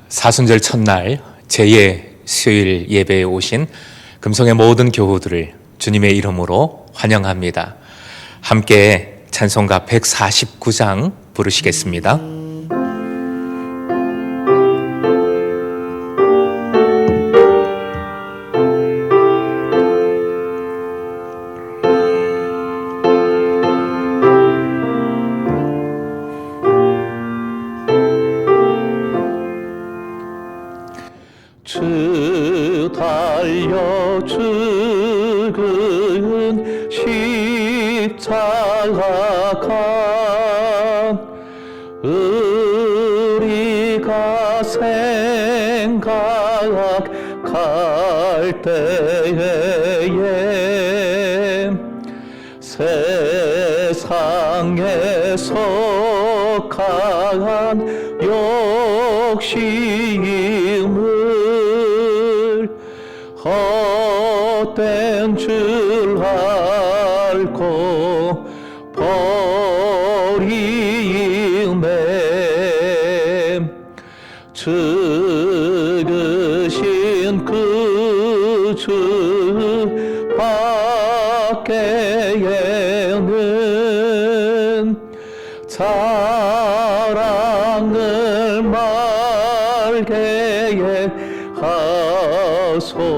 사순절 첫날 제2 수요일 예배에 오신 금성의 모든 교우들을 주님의 이름으로 환영합니다. 함께 찬송가 149장 부르시겠습니다. 주 달려 죽은 십자가 간 우리가 생각할 때에 세상에 속한 욕심을 헛된 줄 알고 버리네. 죽으신 그 주 밖에는 자랑을 말게 하소서.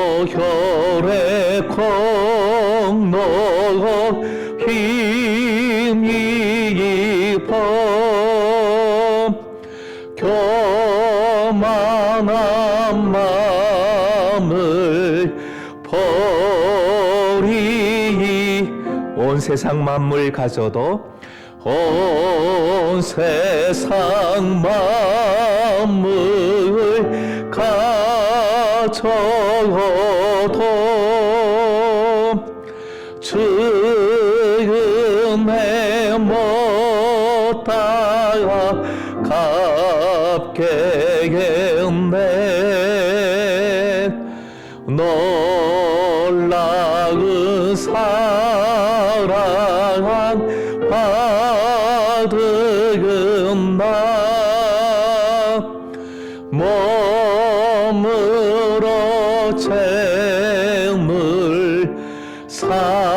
보혈의 공로 힘입어 교만한 마음을 버리. 온 세상 만물 가져도 온 세상 만물 가져도 주의 은혜 못 따라갑겠네. 놀라운 사랑 받은 나 몸으로 잼을 삼겠네.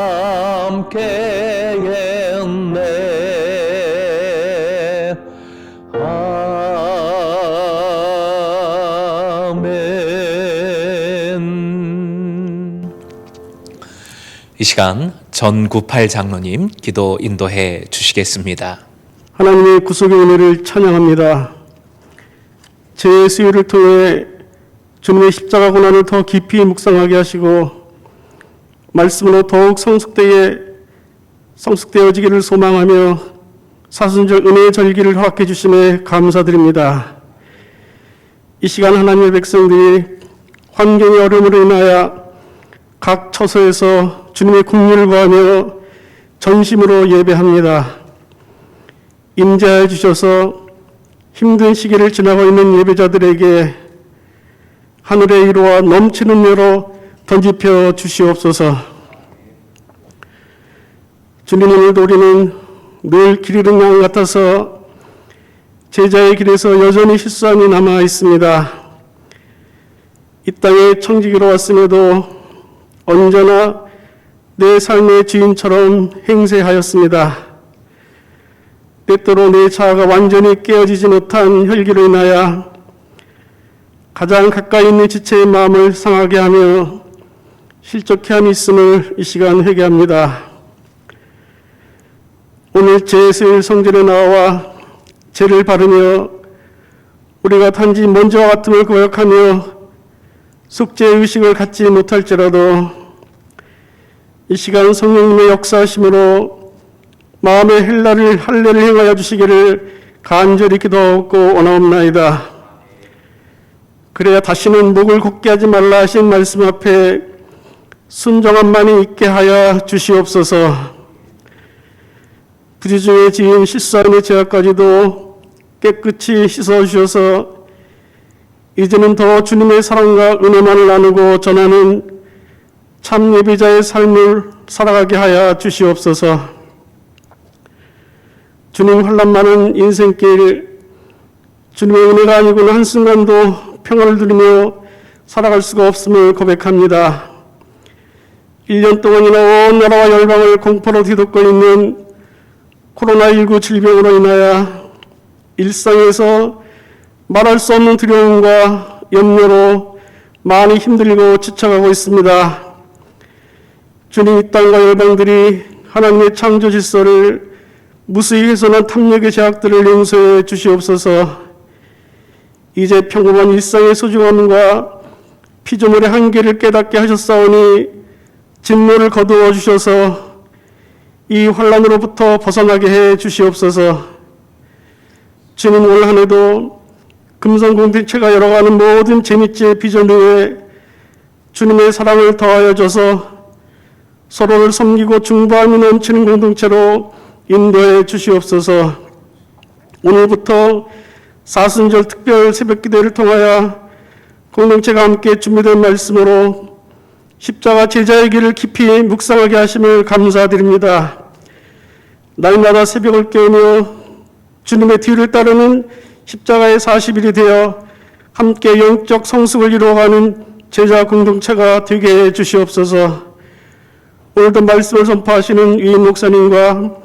아멘. 이 시간 전구팔 장로님 기도 인도해 주시겠습니다. 하나님의 구속의 은혜를 찬양합니다. 제 수요를 통해 주님의 십자가 고난을 더 깊이 묵상하게 하시고 말씀으로 더욱 성숙되어지기를 소망하며 사순절 은혜의 절기를 허락해 주심에 감사드립니다. 이 시간 하나님의 백성들이 환경의 어려움으로 인하여 각 처소에서 주님의 긍휼을 구하며 전심으로 예배합니다. 임재하여 주셔서 힘든 시기를 지나고 있는 예배자들에게 하늘의 위로와 넘치는 뇌로 던집혀 주시옵소서. 주님, 오늘도 우리는 늘 길 잃은 양 같아서 제자의 길에서 여전히 실수함이 남아 있습니다. 이 땅에 청지기로 왔음에도 언제나 내 삶의 주인처럼 행세하였습니다. 때때로 내 자아가 완전히 깨어지지 못한 혈기로 인하여 가장 가까이 있는 지체의 마음을 상하게 하며 실족해함이 있음을 이 시간 회개합니다. 오늘 제 수요일 성전에 나와 죄를 바르며 우리가 단지 먼저와 같음을 고백하며 속죄의 의식을 갖지 못할지라도 이 시간 성령님의 역사하심으로 마음의 할례를 행하여 주시기를 간절히 기도하고 원하옵나이다. 그래야 다시는 목을 곧게 하지 말라 하신 말씀 앞에 순종함만이 있게 하여 주시옵소서. 부지 중에 지은 실수함의 죄악까지도 깨끗이 씻어주셔서 이제는 더 주님의 사랑과 은혜만을 나누고 전하는 참 예배자의 삶을 살아가게 하여 주시옵소서. 주님 환란 많은 인생길, 주님의 은혜가 아니고는 한순간도 평안을 누리며 살아갈 수가 없음을 고백합니다. 1년 동안이나 온 나라와 열방을 공포로 뒤덮고 있는 코로나19 질병으로 인하여 일상에서 말할 수 없는 두려움과 염려로 많이 힘들고 지쳐가고 있습니다. 주님, 이 땅과 열방들이 하나님의 창조 질서를 무수히 훼손한 탐욕의 제약들을 용서해 주시옵소서. 이제 평범한 일상의 소중함과 피조물의 한계를 깨닫게 하셨사오니 진노를 거두어 주셔서 이 환난으로부터 벗어나게 해 주시옵소서. 주님, 올 한 해도 금성 공동체가 열어가는 모든 재미지의 비전 위에 주님의 사랑을 더하여 줘서 서로를 섬기고 중보함이 넘치는 공동체로 인도해 주시옵소서. 오늘부터 사순절 특별 새벽기도를 통하여 공동체가 함께 준비된 말씀으로 십자가 제자의 길을 깊이 묵상하게 하심을 감사드립니다. 날마다 새벽을 깨우며 주님의 뒤를 따르는 십자가의 40일이 되어 함께 영적 성숙을 이루어가는 제자 공동체가 되게 해 주시옵소서. 오늘도 말씀을 선포하시는 위인 목사님과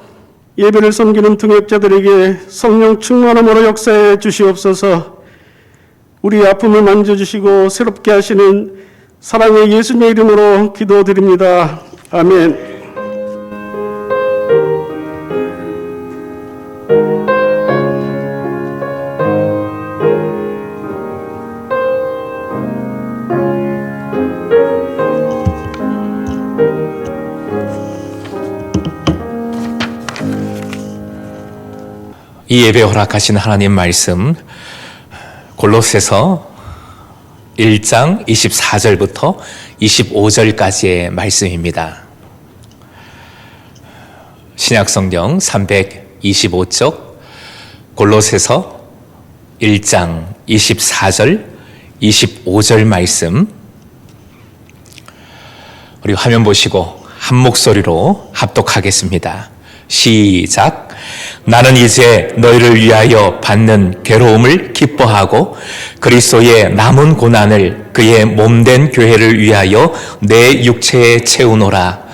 예배를 섬기는 등역자들에게 성령 충만함으로 역사해 주시옵소서. 우리 아픔을 만져주시고 새롭게 하시는 사랑의 예수님의 이름으로 기도드립니다. 아멘. 이 예배 허락하신 하나님 말씀 골로새서 1장 24절부터 25절까지의 말씀입니다. 신약성경 325쪽 골로새서 1장 24절 25절 말씀, 우리 화면 보시고 한 목소리로 합독하겠습니다. 시작. 나는 이제 너희를 위하여 받는 괴로움을 기뻐하고 그리스도의 남은 고난을 그의 몸된 교회를 위하여 내 육체에 채우노라.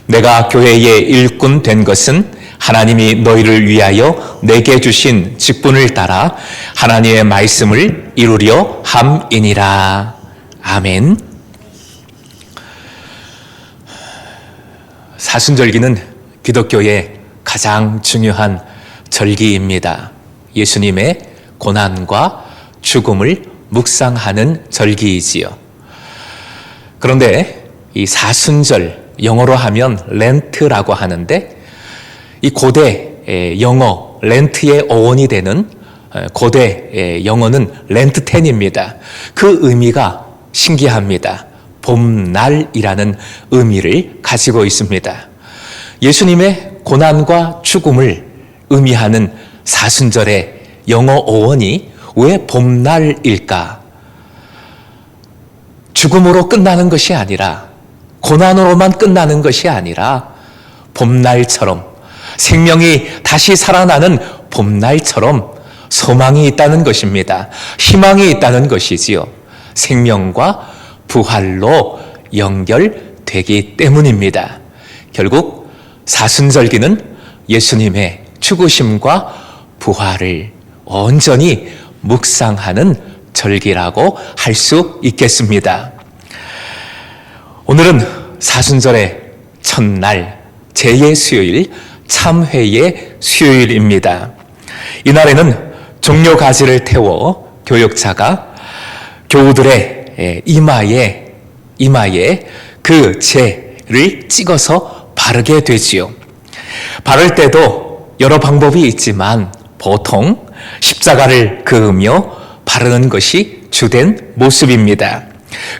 내가 교회의 일꾼 된 것은 하나님이 너희를 위하여 내게 주신 직분을 따라 하나님의 말씀을 이루려 함이니라. 아멘. 사순절기는 기독교의 가장 중요한 절기입니다. 예수님의 고난과 죽음을 묵상하는 절기이지요. 그런데 이 사순절, 영어로 하면 렌트라고 하는데, 이 고대 영어 렌트의 어원이 되는 고대 영어는 렌트텐입니다. 그 의미가 신기합니다. 봄날이라는 의미를 가지고 있습니다. 예수님의 고난과 죽음을 의미하는 사순절의 영어 어원이 왜 봄날일까? 죽음으로 끝나는 것이 아니라, 고난으로만 끝나는 것이 아니라 봄날처럼, 생명이 다시 살아나는 봄날처럼 소망이 있다는 것입니다. 희망이 있다는 것이지요. 생명과 부활로 연결되기 때문입니다. 결국 사순절기는 예수님의 죽으심과 부활을 온전히 묵상하는 절기라고 할 수 있겠습니다. 오늘은 사순절의 첫날, 제2수요일, 참회의 수요일입니다. 이날에는 종려 가지를 태워 교역자가 교우들의 이마에 그 재를 찍어서 바르게 되지요. 바를 때도 여러 방법이 있지만 보통 십자가를 그으며 바르는 것이 주된 모습입니다.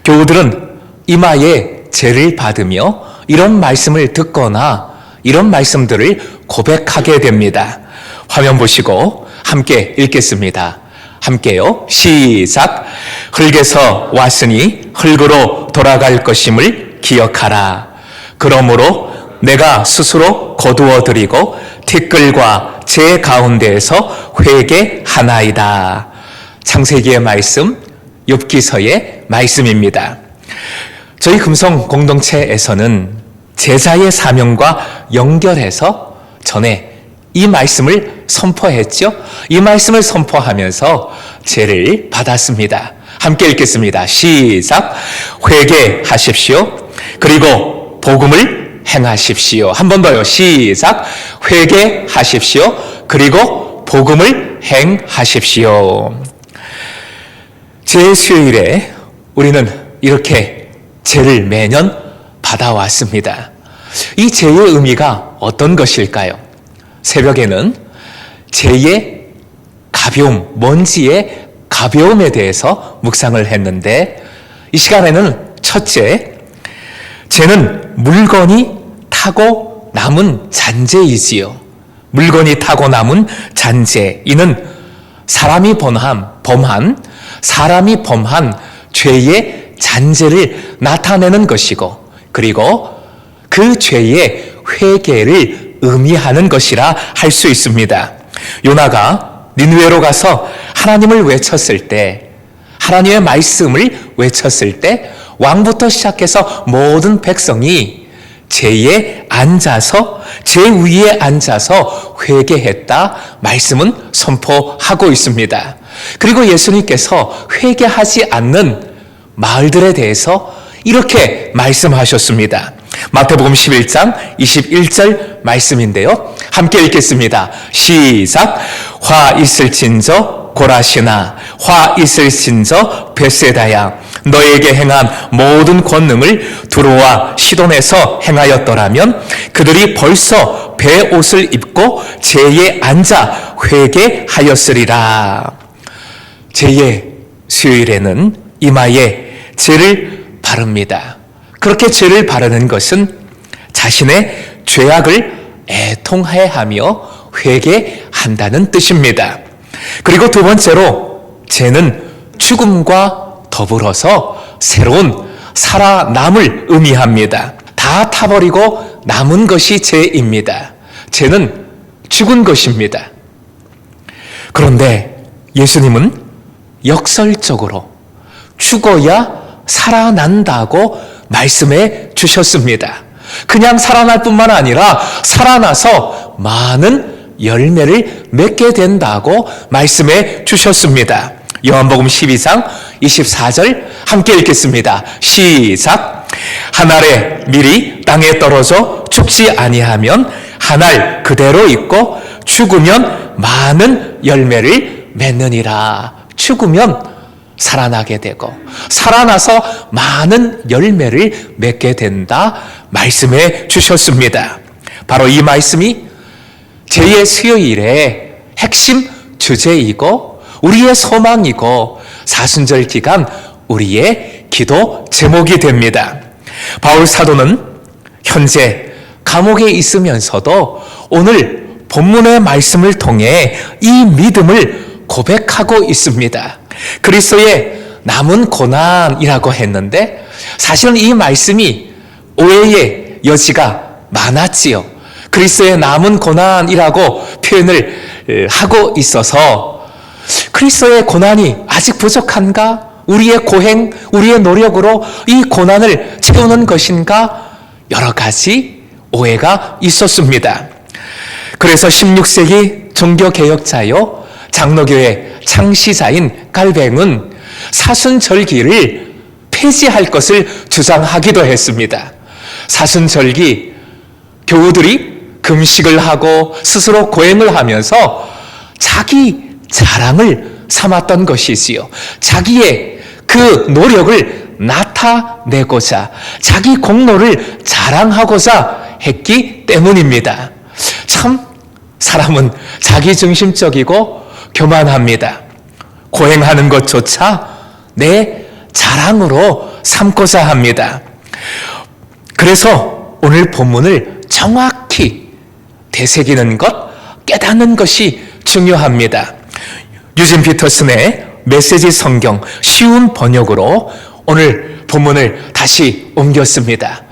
교우들은 이마에 재를 받으며 이런 말씀을 듣거나 이런 말씀들을 고백하게 됩니다. 화면 보시고 함께 읽겠습니다. 함께요. 시작. 흙에서 왔으니 흙으로 돌아갈 것임을 기억하라. 그러므로 내가 스스로 거두어 드리고 티끌과 제 가운데에서 회개하나이다. 창세기의 말씀, 욥기서의 말씀입니다. 저희 금성 공동체에서는 제자의 사명과 연결해서 전에 이 말씀을 선포했죠. 이 말씀을 선포하면서 죄를 받았습니다. 함께 읽겠습니다. 시작. 회개하십시오. 그리고 복음을 행하십시오. 한 번 더요. 시작. 회개하십시오. 그리고 복음을 행하십시오. 제수요일에 우리는 이렇게 죄를 매년 받아왔습니다. 이 죄의 의미가 어떤 것일까요? 새벽에는 죄의 가벼움, 먼지의 가벼움에 대해서 묵상을 했는데 이 시간에는 첫째, 죄는 물건이 타고 남은 잔재이지요. 물건이 타고 남은 잔재. 이는 사람이 범한 죄의 잔재를 나타내는 것이고, 그리고 그 죄의 회개를 의미하는 것이라 할 수 있습니다. 요나가 니느웨로 가서 하나님을 외쳤을 때, 하나님의 말씀을 외쳤을 때 왕부터 시작해서 모든 백성이 죄 위에 앉아서 회개했다 말씀은 선포하고 있습니다. 그리고 예수님께서 회개하지 않는 마을들에 대해서 이렇게 말씀하셨습니다. 마태복음 11장 21절 말씀인데요. 함께 읽겠습니다. 시작. 화 있을진저 고라시나, 화 있을진저 벳세다야, 너에게 행한 모든 권능을 두로와 시돈에서 행하였더라면 그들이 벌써 베옷을 입고 죄에 앉아 회개하였으리라. 죄의 수요일에는 이마에 죄를 바릅니다. 그렇게 죄를 바르는 것은 자신의 죄악을 애통해하며 회개한다는 뜻입니다. 그리고 두 번째로 죄는 죽음과 더불어서 새로운 살아남을 의미합니다. 다 타버리고 남은 것이 죄입니다. 죄는 죽은 것입니다. 그런데 예수님은 역설적으로 죽어야 살아난다고 말씀해 주셨습니다. 그냥 살아날 뿐만 아니라 살아나서 많은 열매를 맺게 된다고 말씀해 주셨습니다. 요한복음 12장 24절 함께 읽겠습니다. 시작. 한 알의 밀이 땅에 떨어져 죽지 아니하면 한 알 그대로 있고 죽으면 많은 열매를 맺느니라. 죽으면 살아나게 되고 살아나서 많은 열매를 맺게 된다 말씀해 주셨습니다. 바로 이 말씀이 제2의 수요일의 핵심 주제이고 우리의 소망이고 사순절 기간 우리의 기도 제목이 됩니다. 바울 사도는 현재 감옥에 있으면서도 오늘 본문의 말씀을 통해 이 믿음을 고백하고 있습니다. 그리스도의 남은 고난이라고 했는데 사실은 이 말씀이 오해의 여지가 많았지요. 그리스도의 남은 고난이라고 표현을 하고 있어서 그리스도의 고난이 아직 부족한가? 우리의 고행, 우리의 노력으로 이 고난을 채우는 것인가? 여러 가지 오해가 있었습니다. 그래서 16세기 종교개혁자요 장로교의 창시자인 갈뱅은 사순절기를 폐지할 것을 주장하기도 했습니다. 사순절기 교우들이 금식을 하고 스스로 고행을 하면서 자기 자랑을 삼았던 것이지요. 자기의 그 노력을 나타내고자 자기 공로를 자랑하고자 했기 때문입니다. 참 사람은 자기중심적이고 교만합니다. 고행하는 것조차 내 자랑으로 삼고자 합니다. 그래서 오늘 본문을 정확히 되새기는 것, 깨닫는 것이 중요합니다. 유진 피터슨의 메시지 성경 쉬운 번역으로 오늘 본문을 다시 옮겼습니다.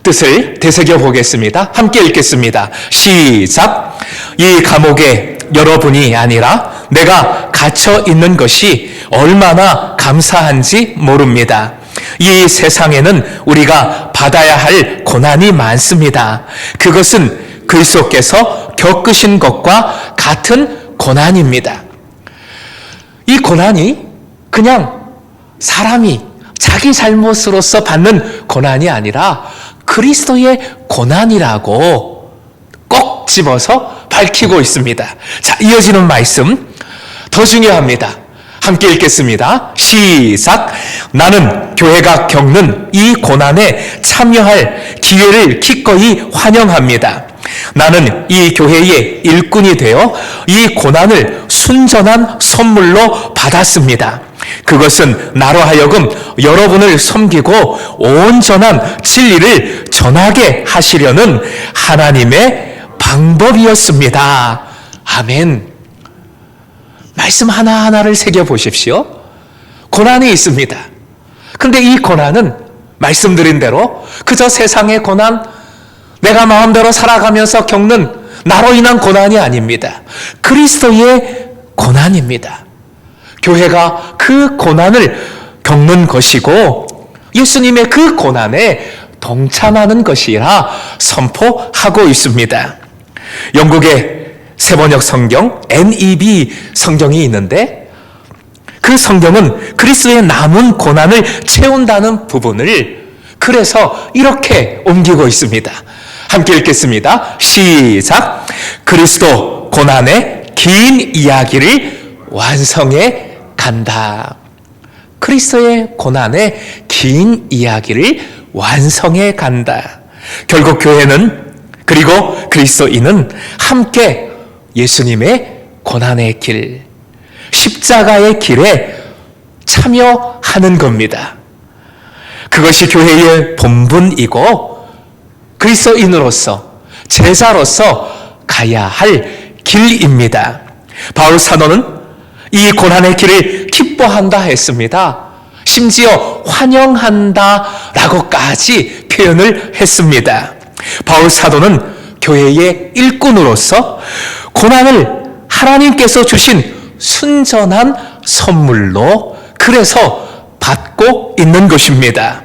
뜻을 되새겨 보겠습니다. 함께 읽겠습니다. 시작. 이 감옥에 여러분이 아니라 내가 갇혀 있는 것이 얼마나 감사한지 모릅니다. 이 세상에는 우리가 받아야 할 고난이 많습니다. 그것은 그리스도께서 겪으신 것과 같은 고난입니다. 이 고난이 그냥 사람이 자기 잘못으로서 받는 고난이 아니라 그리스도의 고난이라고 꼭 집어서 밝히고 있습니다. 자, 이어지는 말씀 더 중요합니다. 함께 읽겠습니다. 시작. 나는 교회가 겪는 이 고난에 참여할 기회를 기꺼이 환영합니다. 나는 이 교회의 일꾼이 되어 이 고난을 순전한 선물로 받았습니다. 그것은 나로 하여금 여러분을 섬기고 온전한 진리를 전하게 하시려는 하나님의 방법이었습니다. 아멘. 말씀 하나하나를 새겨보십시오. 고난이 있습니다. 그런데 이 고난은 말씀드린 대로 그저 세상의 고난, 내가 마음대로 살아가면서 겪는 나로 인한 고난이 아닙니다. 그리스도의 고난입니다. 교회가 그 고난을 겪는 것이고 예수님의 그 고난에 동참하는 것이라 선포하고 있습니다. 영국의 세번역 성경 NEB 성경이 있는데 그 성경은 그리스도의 남은 고난을 채운다는 부분을 그래서 이렇게 옮기고 있습니다. 함께 읽겠습니다. 시작. 그리스도 고난의 긴 이야기를 완성해 간다. 그리스도의 고난의 긴 이야기를 완성해 간다. 결국 교회는 그리고 그리스도인은 함께 예수님의 고난의 길, 십자가의 길에 참여하는 겁니다. 그것이 교회의 본분이고 그리스도인으로서 제자로서 가야 할 길입니다. 바울 사도는 이 고난의 길을 기뻐한다 했습니다. 심지어 환영한다라고까지 표현을 했습니다. 바울 사도는 교회의 일꾼으로서 고난을 하나님께서 주신 순전한 선물로 그래서 받고 있는 것입니다.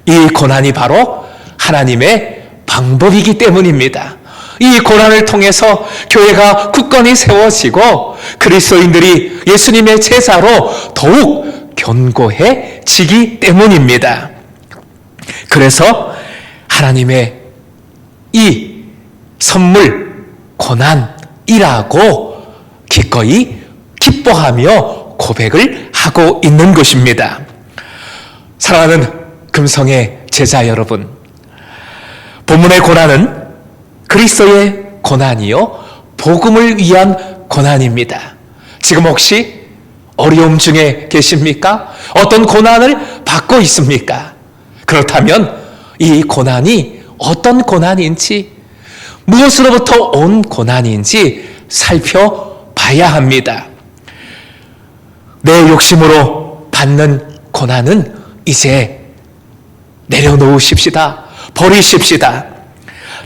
이 고난이 바로 하나님의 방법이기 때문입니다. 이 고난을 통해서 교회가 굳건히 세워지고 그리스도인들이 예수님의 제자로 더욱 견고해지기 때문입니다. 그래서 하나님의 이 선물 고난이라고 기꺼이 기뻐하며 고백을 하고 있는 것입니다. 사랑하는 금성의 제자 여러분, 본문의 고난은 그리스도의 고난이요 복음을 위한 고난입니다. 지금 혹시 어려움 중에 계십니까? 어떤 고난을 받고 있습니까? 그렇다면 이 고난이 어떤 고난인지, 무엇으로부터 온 고난인지 살펴봐야 합니다. 내 욕심으로 받는 고난은 이제 내려놓으십시다. 버리십시다.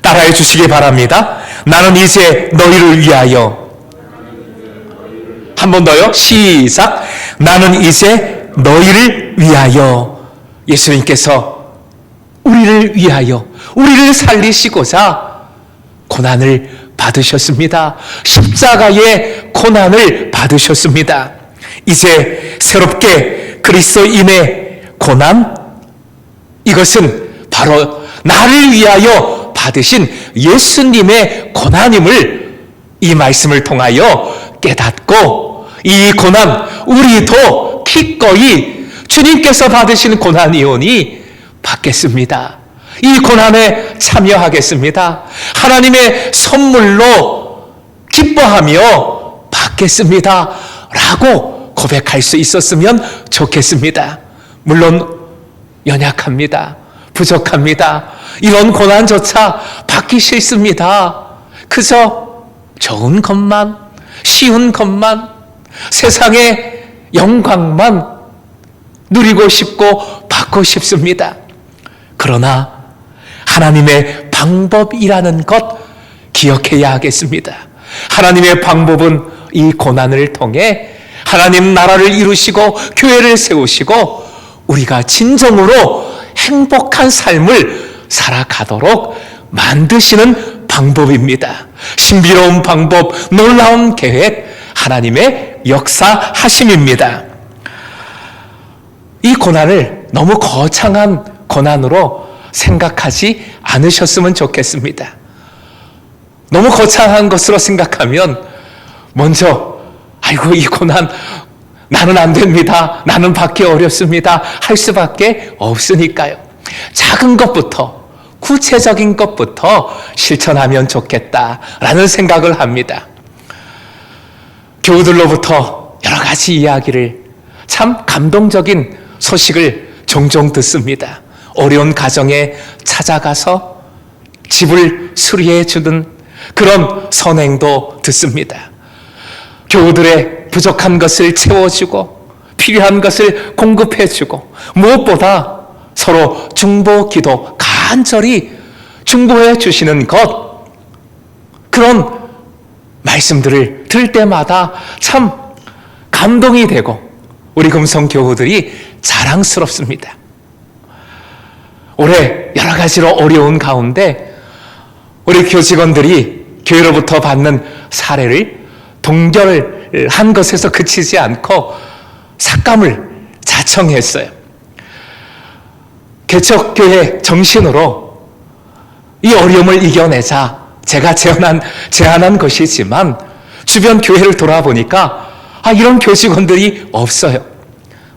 따라해 주시기 바랍니다. 나는 이제 너희를 위하여. 한 번 더요. 시작. 나는 이제 너희를 위하여. 예수님께서 우리를 위하여, 우리를 살리시고자 고난을 받으셨습니다. 십자가의 고난을 받으셨습니다. 이제 새롭게 그리스도인의 고난, 이것은 바로 나를 위하여 받으신 예수님의 고난임을 이 말씀을 통하여 깨닫고 이 고난 우리도 기꺼이 주님께서 받으신 고난이오니 받겠습니다. 이 고난에 참여하겠습니다. 하나님의 선물로 기뻐하며 받겠습니다. 라고 고백할 수 있었으면 좋겠습니다. 물론 연약합니다. 부족합니다. 이런 고난조차 받기 싫습니다. 그저 좋은 것만, 쉬운 것만, 세상의 영광만 누리고 싶고 받고 싶습니다. 그러나 하나님의 방법이라는 것 기억해야 하겠습니다. 하나님의 방법은 이 고난을 통해 하나님 나라를 이루시고 교회를 세우시고 우리가 진정으로 행복한 삶을 살아가도록 만드시는 방법입니다. 신비로운 방법, 놀라운 계획, 하나님의 역사하심입니다. 이 고난을 너무 거창한 고난으로 생각하지 않으셨으면 좋겠습니다. 너무 거창한 것으로 생각하면 먼저 아이고 이 고난 나는 안 됩니다. 나는 받기 어렵습니다. 할 수밖에 없으니까요. 작은 것부터 구체적인 것부터 실천하면 좋겠다라는 생각을 합니다. 교우들로부터 여러 가지 이야기를 참 감동적인 소식을 종종 듣습니다. 어려운 가정에 찾아가서 집을 수리해 주는 그런 선행도 듣습니다. 교우들의 부족한 것을 채워주고 필요한 것을 공급해주고 무엇보다 서로 중보 기도 간절히 중보해 주시는 것, 그런 말씀들을 들을 때마다 참 감동이 되고 우리 금성 교우들이 자랑스럽습니다. 올해 여러 가지로 어려운 가운데 우리 교직원들이 교회로부터 받는 사례를 동결한 것에서 그치지 않고 삭감을 자청했어요. 개척교회 정신으로 이 어려움을 이겨내자 제가 제안한 것이지만 주변 교회를 돌아보니까 이런 교직원들이 없어요.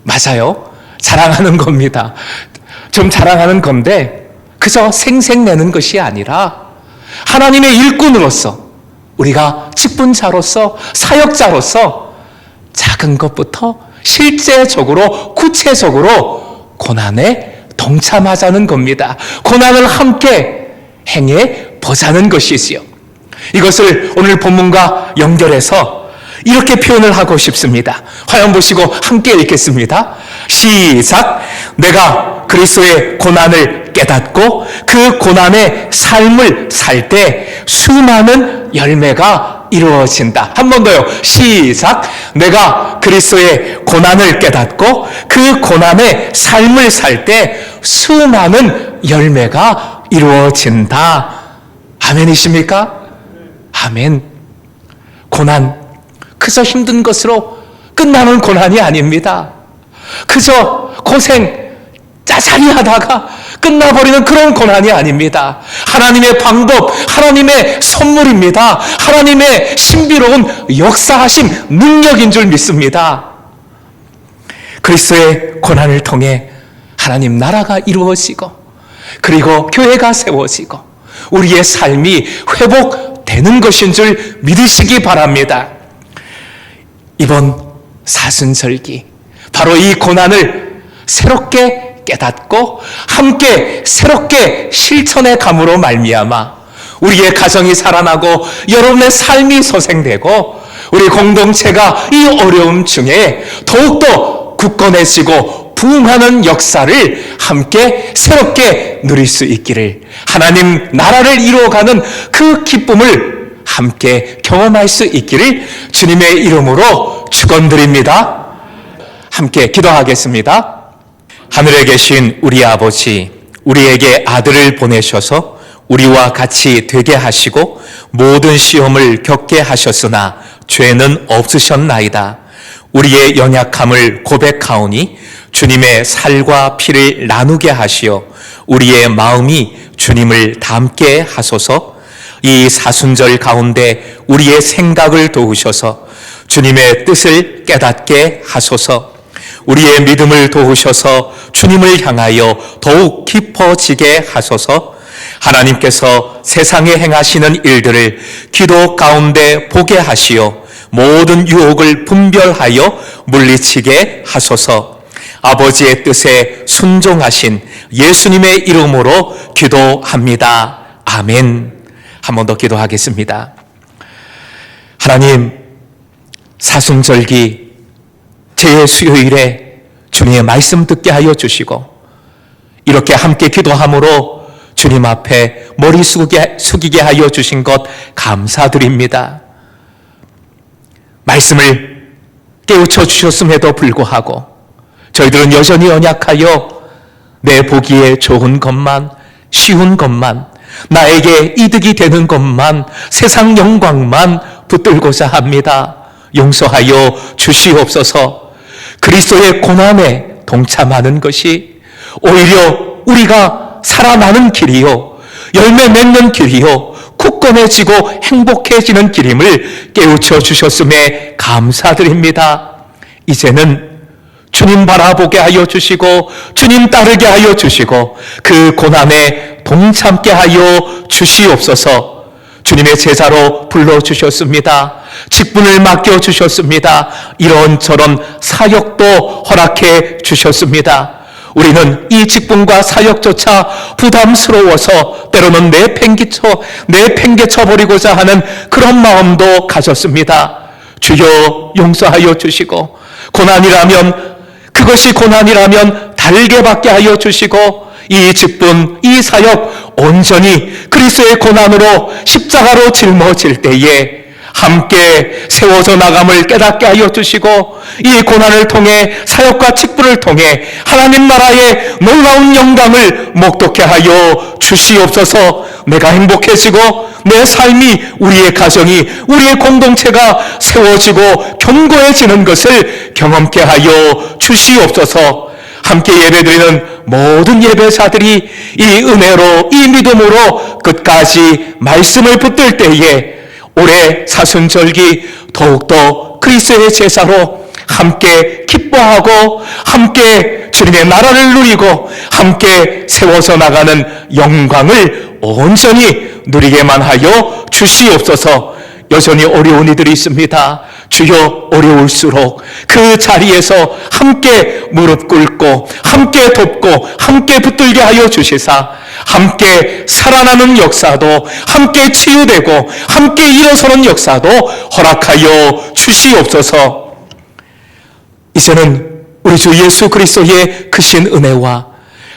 맞아요. 자랑하는 겁니다. 좀 자랑하는 건데 그저 생색내는 것이 아니라 하나님의 일꾼으로서 우리가 직분자로서 사역자로서 작은 것부터 실제적으로 구체적으로 고난에 동참하자는 겁니다. 고난을 함께 행해 보자는 것이지요. 이것을 오늘 본문과 연결해서 이렇게 표현을 하고 싶습니다. 화면 보시고 함께 읽겠습니다. 시작. 내가 그리스도의 고난을 깨닫고 그 고난의 삶을 살 때 수많은 열매가 이루어진다. 한 번 더요. 시작. 내가 그리스도의 고난을 깨닫고 그 고난의 삶을 살 때 수많은 열매가 이루어진다. 아멘이십니까? 아멘. 고난, 그저 힘든 것으로 끝나는 고난이 아닙니다. 그저 고생 짜잘히 하다가 끝나버리는 그런 고난이 아닙니다. 하나님의 방법, 하나님의 선물입니다. 하나님의 신비로운 역사하심, 능력인 줄 믿습니다. 그리스도의 고난을 통해 하나님 나라가 이루어지고 그리고 교회가 세워지고 우리의 삶이 회복되는 것인 줄 믿으시기 바랍니다. 이번 사순절기 바로 이 고난을 새롭게 깨닫고 함께 새롭게 실천해 감으로 말미암아 우리의 가정이 살아나고 여러분의 삶이 소생되고 우리 공동체가 이 어려움 중에 더욱더 굳건해지고 부흥하는 역사를 함께 새롭게 누릴 수 있기를, 하나님 나라를 이루어가는 그 기쁨을 함께 경험할 수 있기를 주님의 이름으로 축원드립니다. 함께 기도하겠습니다. 하늘에 계신 우리 아버지, 우리에게 아들을 보내셔서 우리와 같이 되게 하시고 모든 시험을 겪게 하셨으나 죄는 없으셨나이다. 우리의 연약함을 고백하오니 주님의 살과 피를 나누게 하시어 우리의 마음이 주님을 닮게 하소서. 이 사순절 가운데 우리의 생각을 도우셔서 주님의 뜻을 깨닫게 하소서. 우리의 믿음을 도우셔서 주님을 향하여 더욱 깊어지게 하소서. 하나님께서 세상에 행하시는 일들을 기도 가운데 보게 하시어 모든 유혹을 분별하여 물리치게 하소서. 아버지의 뜻에 순종하신 예수님의 이름으로 기도합니다. 아멘. 한 번 더 기도하겠습니다. 하나님, 사순절기 제 수요일에 주님의 말씀 듣게 하여 주시고 이렇게 함께 기도함으로 주님 앞에 머리 숙이게 하여 주신 것 감사드립니다. 말씀을 깨우쳐 주셨음에도 불구하고 저희들은 여전히 연약하여 내 보기에 좋은 것만, 쉬운 것만, 나에게 이득이 되는 것만, 세상 영광만 붙들고자 합니다. 용서하여 주시옵소서. 그리스도의 고난에 동참하는 것이 오히려 우리가 살아나는 길이요, 열매 맺는 길이요, 굳건해지고 행복해지는 길임을 깨우쳐 주셨음에 감사드립니다. 이제는 주님 바라보게 하여 주시고 주님 따르게 하여 주시고 그 고난에 동참게 하여 주시옵소서. 주님의 제자로 불러주셨습니다. 직분을 맡겨주셨습니다. 이런저런 사역도 허락해 주셨습니다. 우리는 이 직분과 사역조차 부담스러워서 때로는 내팽개쳐 버리고자 하는 그런 마음도 가졌습니다. 주여 용서하여 주시고 그것이 고난이라면 달게 받게 하여 주시고 이 직분, 이 사역 온전히 그리스도의 고난으로 십자가로 짊어질 때에 함께 세워져 나감을 깨닫게 하여 주시고 이 고난을 통해 사역과 직분을 통해 하나님 나라의 놀라운 영광을 목도케 하여 주시옵소서. 내가 행복해지고 내 삶이, 우리의 가정이, 우리의 공동체가 세워지고 견고해지는 것을 경험케 하여 주시옵소서. 함께 예배드리는 모든 예배자들이 이 은혜로, 이 믿음으로 끝까지 말씀을 붙들 때에 올해 사순절기 더욱더 그리스도의 제사로 함께 기뻐하고 함께 주님의 나라를 누리고 함께 세워서 나가는 영광을 온전히 누리게만 하여 주시옵소서. 여전히 어려운 이들이 있습니다. 주여 어려울수록 그 자리에서 함께 무릎 꿇고 함께 돕고 함께 붙들게 하여 주시사 함께 살아나는 역사도 함께 치유되고 함께 일어서는 역사도 허락하여 주시옵소서. 이제는 우리 주 예수 그리스도의 크신 은혜와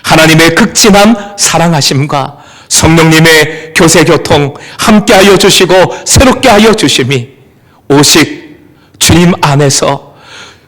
하나님의 극진한 사랑하심과 성령님의 교세교통 함께하여 주시고 새롭게 하여 주심이 오직 주님 안에서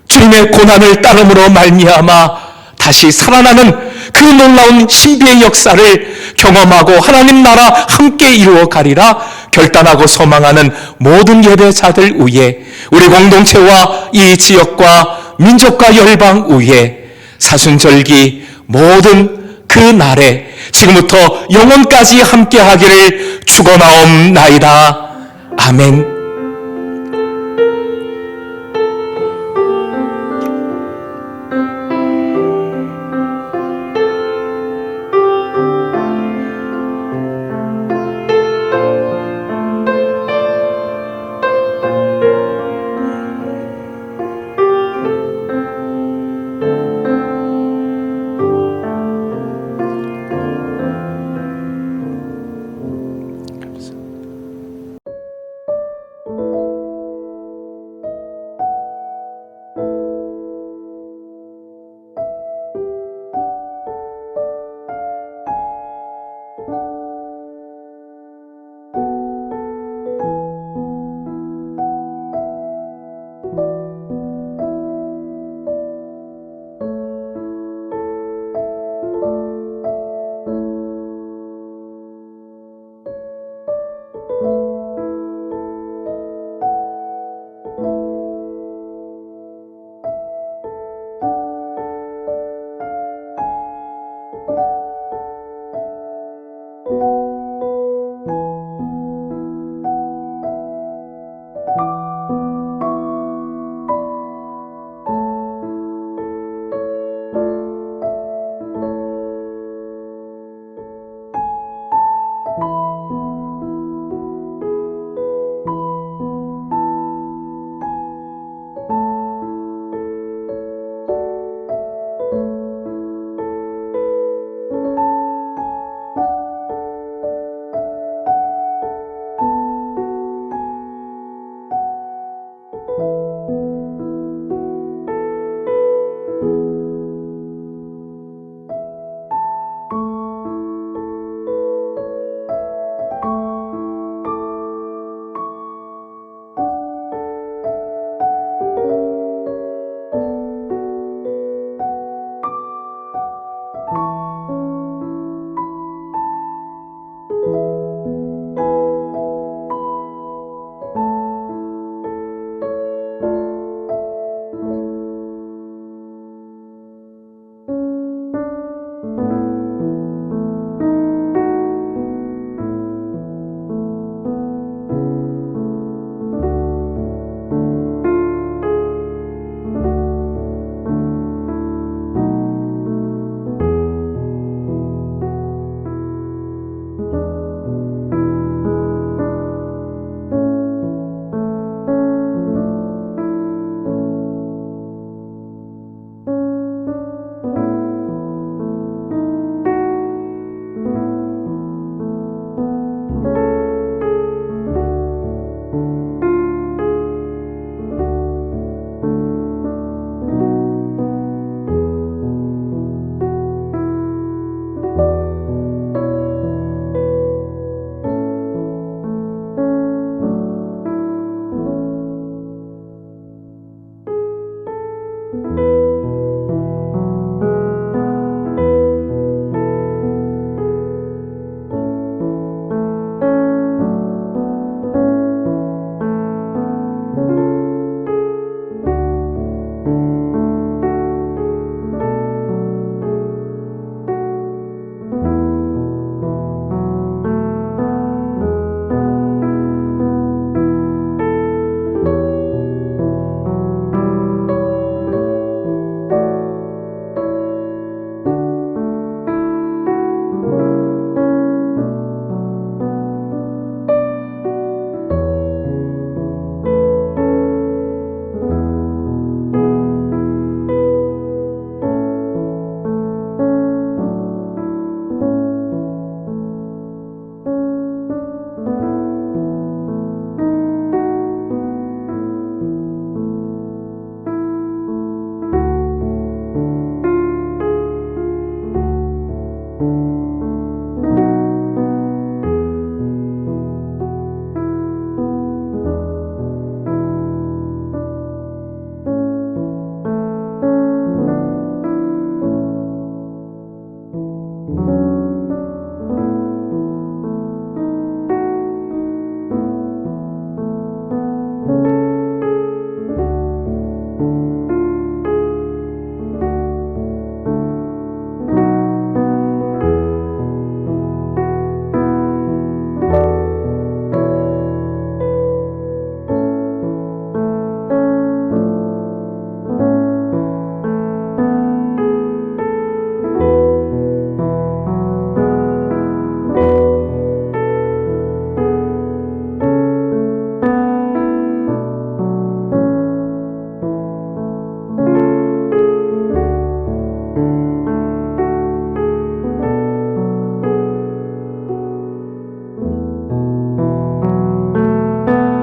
주님의 고난을 따름으로 말미암아 다시 살아나는 그 놀라운 신비의 역사를 경험하고 하나님 나라 함께 이루어 가리라 결단하고 소망하는 모든 예배자들 위에 우리 공동체와 이 지역과 민족과 열방 위에 사순절기 모든 그 날에 지금부터 영원까지 함께하기를 축원하옵나이다. 아멘.